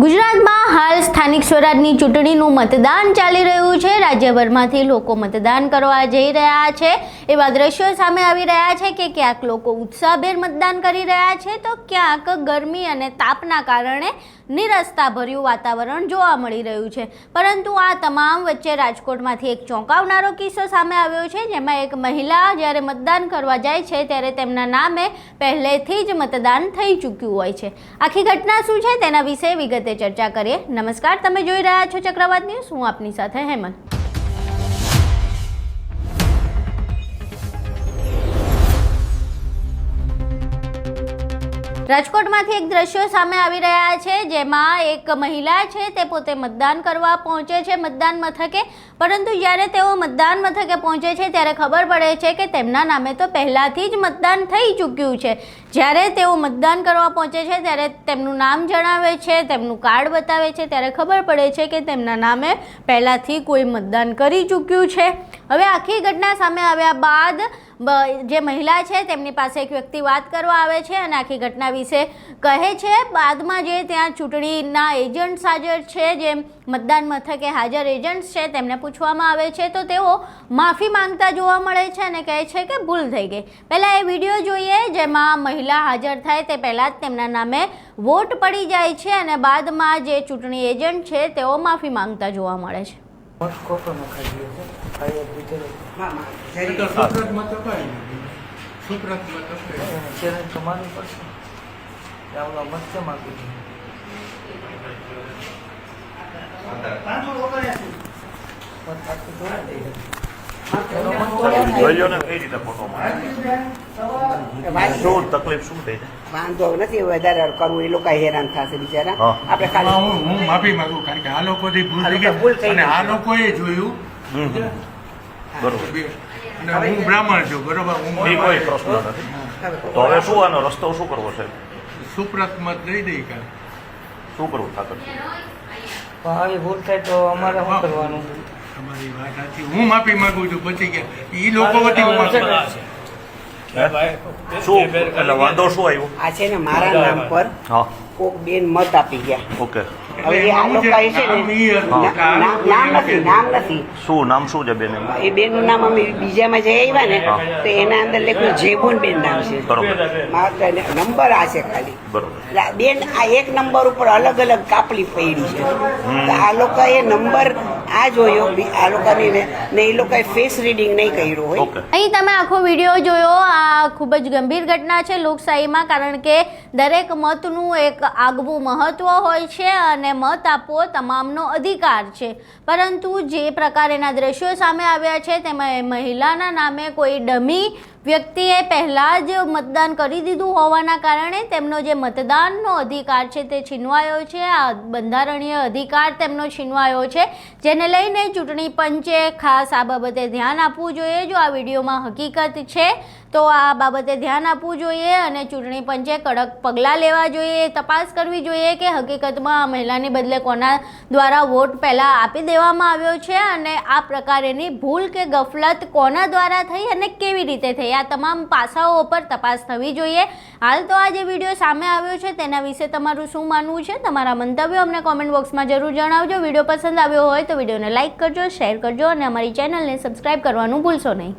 ગુજરાતમાં હાલ સ્થાનિક સ્વરાજની ચૂંટણીનું મતદાન ચાલી રહ્યું છે। રાજ્યભરમાંથી લોકો મતદાન કરવા જઈ રહ્યા છે। એવા દ્રશ્યો સામે આવી રહ્યા છે કે ક્યાંક લોકો ઉત્સાહભેર મતદાન કરી રહ્યા છે તો ક્યાંક ગરમી અને તાપના કારણે નિરસતાભર્યું વાતાવરણ જોવા મળી રહ્યું છે। પરંતુ આ તમામ વચ્ચે રાજકોટમાંથી એક ચોંકાવનારો કિસ્સો સામે આવ્યો છે, જેમાં એક મહિલા જ્યારે મતદાન કરવા જાય છે ત્યારે તેમના નામે પહેલેથી જ મતદાન થઈ ચૂક્યું હોય છે। આખી ઘટના શું છે તેના વિશે વિગતે ચર્ચા કરીએ। નમસ્કાર, તમે જોઈ રહ્યા છો ચક્રવાત ન્યૂઝ। હું આપની સાથે હેમંત। રાજકોટમાંથી એક દ્રશ્યો સામે આવી રહ્યા છે, જેમાં એક મહિલા છે તે પોતે મતદાન કરવા પહોંચે છે મતદાન મથકે, પરંતુ જ્યારે તેઓ મતદાન મથકે પહોંચે છે ત્યારે ખબર પડે છે કે તેમના નામે તો પહેલાથી જ મતદાન થઈ ચૂક્યું છે। જ્યારે તેઓ મતદાન કરવા પહોંચે છે ત્યારે તેમનું નામ જણાવે છે, તેમનું કાર્ડ બતાવે છે, ત્યારે ખબર પડે છે કે તેમના નામે પહેલાથી કોઈ મતદાન કરી ચૂક્યું છે। હવે આખી ઘટના સામે આવ્યા બાદ જે મહિલા છે તેમની પાસે એક વ્યક્તિ વાત કરવા આવે છે અને આખી ઘટના વિશે કહે છે। બાદમાં જે ત્યાં ચૂંટણીના એજન્ટ્સ હાજર છે, જે મતદાન મથકે હાજર એજન્ટ્સ છે, તેમને પૂછવામાં આવે છે તો તેઓ માફી માંગતા જોવા મળે છે અને કહે છે કે ભૂલ થઈ ગઈ। પહેલાં એ વિડીયો જોઈએ જેમાં મહિલા હાજર થાય તે પહેલાં જ તેમના નામે વોટ પડી જાય છે અને બાદમાં જે ચૂંટણી એજન્ટ છે તેઓ માફી માંગતા જોવા મળે છે। વાંધો નથી, વધારે કરવું એ લોકો હેરાન થશે બિચારા। આપણે ખાલી હું માફી માંગુ, કારણ કે આ લોકોથી ભૂલ થઈ અને આ લોકોએ જોયું બરોબર, અને હું બ્રાહ્મણ છું બરોબર, હું કોઈ પ્રશ્ન નથી। તો હવે શું આનો રસ્તો શું કરવો છે? સુપ્રત મત દઈ દઈ કે શું કરવું ઠાકર? આવી ભૂલ થાય તો અમારે શું કરવાનું? તમારી વાત સાચી, હું માફી માંગુ છું। પછી કે એ લોકો વતી હું માફી શું એટલે વાંધો શું આવ્યો? આ છે ને મારા નામ પર હા કોક બેન મત આપી ગયા। ઓકે, હવે આ લોકો છે ને નામ નથી શું નામ શું છે બેન? એ બેન નું નામ અમે બીજામાં જે આવ્યા ને તો એના અંદર લખ્યું જેબુન બેન નામ છે, બરોબર, નંબર આ છે ખાલી, બરોબર। બેન આ એક નંબર ઉપર અલગ અલગ કાપલી પડી છે, તો આ લોકોએ નંબર આ જોયો, આ લોકોની ને એ લોકોએ ફેસ રીડિંગ નહીં કર્યું હોય। અહીં તમે આખો વિડીયો જોયો। આ ખૂબ જ ગંભીર ઘટના છે લોકશાહીમાં, કારણ કે દરેક મતનું એક આગવું મહત્વ હોય છે અને મત આપવો તમામનો અધિકાર છે, પરંતુ જે પ્રકારેના દ્રશ્યો સામે આવ્યા છે તેમાં મહિલાના નામે કોઈ ડમી વ્યક્તિએ પહેલાં જ મતદાન કરી દીધું હોવાના કારણે તેમનો જે મતદાનનો અધિકાર છે તે છીનવાયો છે। આ બંધારણીય અધિકાર તેમનો છીનવાયો છે, જેને લઈને ચૂંટણી પંચે ખાસ આ બાબતે ધ્યાન આપવું જોઈએ। જો આ વિડીયોમાં હકીકત છે તો આ બાબતે ધ્યાન આપવું જોઈએ અને ચૂંટણી પંચે કડક પગલાં લેવા જોઈએ, તપાસ કરવી જોઈએ કે હકીકતમાં આ મહિલાની બદલે કોના દ્વારા વોટ પહેલાં આપી દેવામાં આવ્યો છે અને આ પ્રકારેની ભૂલ કે ગફલત કોના દ્વારા થઈ અને કેવી રીતે થઈ, આ તમામ પાસાઓ પર તપાસ થવી જોઈએ। હાલ તો આ જે વિડીયો સામે આવ્યો છે તેના વિશે તમારું શું માનવું છે? તમારા મંતવ્યો અમને કોમેન્ટ બોક્સમાં જરૂર જણાવજો। વિડીયો પસંદ આવ્યો હોય તો વિડીયોને લાઇક કરજો, શેર કરજો અને અમારી ચેનલને સબસ્ક્રાઈબ કરવાનું ભૂલશો નહીં।